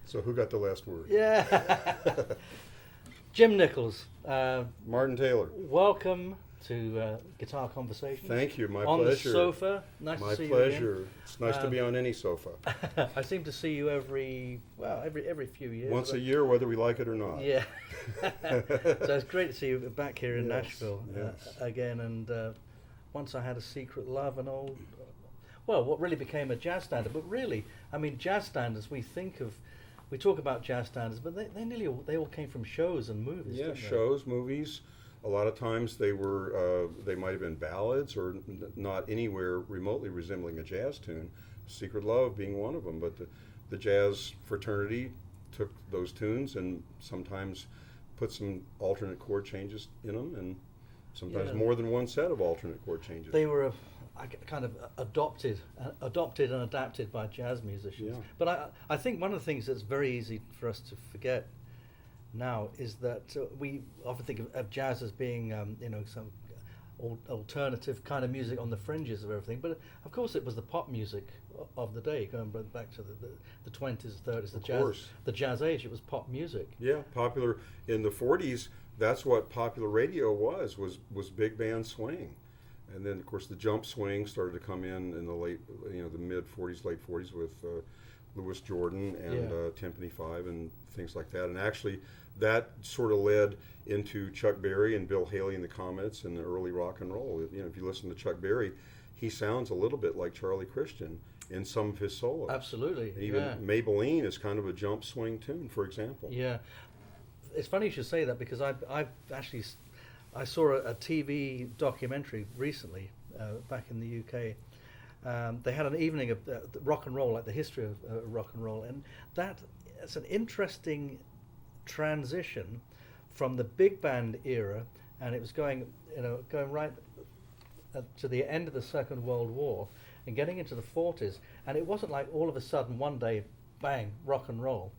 So who got the last word? Yeah. Jim Nichols. Martin Taylor. Welcome to Guitar Conversations. Thank you. My on pleasure. On the sofa. Nice My to see pleasure. you again. It's nice to be on any sofa. I seem to see you every few years. Once a year, whether we like it or not. Yeah. So it's great to see you back here in Yes, Nashville yes. again. And once I had a secret love, an old, well, what really became a jazz standard. But really, I mean, jazz standards, we talk about jazz standards, but they all came from shows and movies. Yeah, didn't they? shows, movies. A lot of times they might have been ballads or not anywhere remotely resembling a jazz tune. Secret Love being one of them. But the jazz fraternity took those tunes and sometimes put some alternate chord changes in them, and sometimes more than one set of alternate chord changes. They were kind of adopted and adapted by jazz musicians. Yeah. But I think one of the things that's very easy for us to forget now is that we often think of jazz as being some alternative kind of music on the fringes of everything. But of course it was the pop music of the day, going back to the 20s, 30s, the jazz age. It was pop music. Yeah, popular in the 40s. That's what popular radio was big band swing. And then, of course, the jump swing started to come in the mid 40s, late 40s with Louis Jordan and Timpani 5 and things like that. And actually, that sort of led into Chuck Berry and Bill Haley and the Comets and the early rock and roll. You know, if you listen to Chuck Berry, he sounds a little bit like Charlie Christian in some of his solos. Absolutely. And even Maybelline is kind of a jump swing tune, for example. Yeah. it's funny you should say that, because I've actually I saw a TV documentary recently back in the UK. They had an evening of rock and roll, like the history of rock and roll, and it's an interesting transition from the big band era, and it was going right to the end of the Second World War and getting into the 40s, and it wasn't like all of a sudden one day, bang, rock and roll.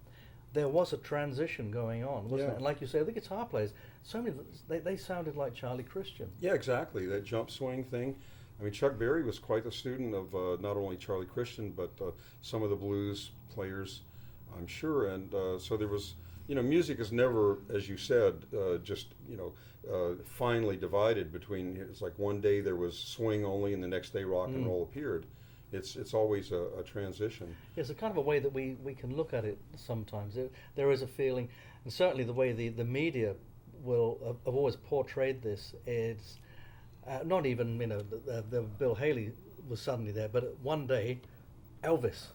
There was a transition going on, wasn't it? And like you say, the guitar players, so many, they sounded like Charlie Christian. Yeah, exactly. That jump swing thing. I mean, Chuck Berry was quite a student of not only Charlie Christian, but some of the blues players, I'm sure. And so there was, music is never, as you said, just, finely divided between, it's like one day there was swing only and the next day rock and roll appeared. It's always a transition. It's a kind of a way that we can look at it sometimes. There is a feeling, and certainly the way the media have always portrayed this is not even, the Bill Haley was suddenly there, but one day, Elvis.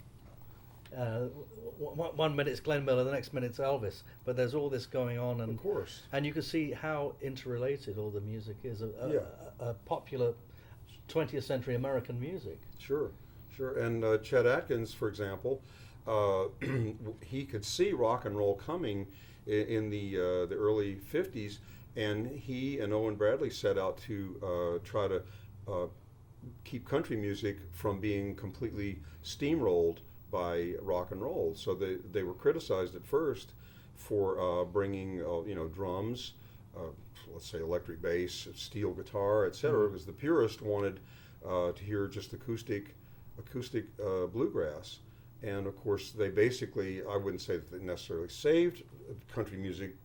One minute it's Glenn Miller, the next minute it's Elvis. But there's all this going on, and of course, and you can see how interrelated all the music is. A popular 20th century American music. Sure. And Chet Atkins, for example, he could see rock and roll coming in the early 50s, and he and Owen Bradley set out to try to keep country music from being completely steamrolled by rock and roll. So they were criticized at first for bringing drums, let's say electric bass, steel guitar, etc. Because the purist wanted to hear just acoustic bluegrass. And of course, they basically, I wouldn't say that they necessarily saved country music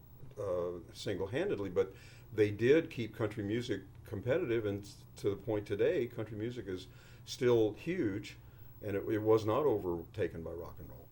single-handedly, but they did keep country music competitive, and to the point today, country music is still huge, and it was not overtaken by rock and roll.